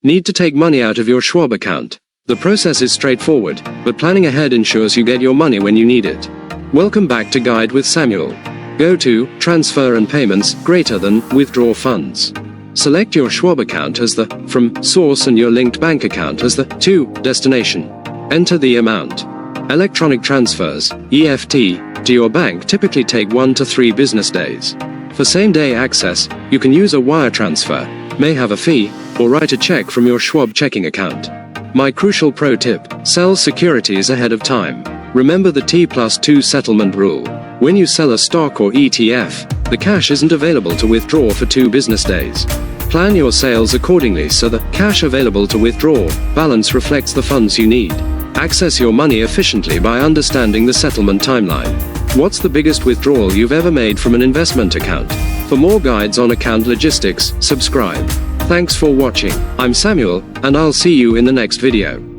Need to take money out of your Schwab account? The process is straightforward, but planning ahead ensures you get your money when you need it. Welcome back to Guide with Samuel. Go to Transfer and Payments greater than Withdraw Funds. Select your Schwab account as the From source and your linked bank account as the To destination. Enter the amount. Electronic transfers, EFT, to your bank typically take 1 to 3 business days. For same-day access, you can use a wire transfer, may have a fee, or write a check from your Schwab checking account. My crucial pro tip: sell securities ahead of time. Remember the T+2 settlement rule. When you sell a stock or ETF, the cash isn't available to withdraw for 2 business days. Plan your sales accordingly so the cash available to withdraw balance reflects the funds you need. Access your money efficiently by understanding the settlement timeline. What's the biggest withdrawal you've ever made from an investment account? For more guides on account logistics, subscribe. Thanks for watching. I'm Samuel, and I'll see you in the next video.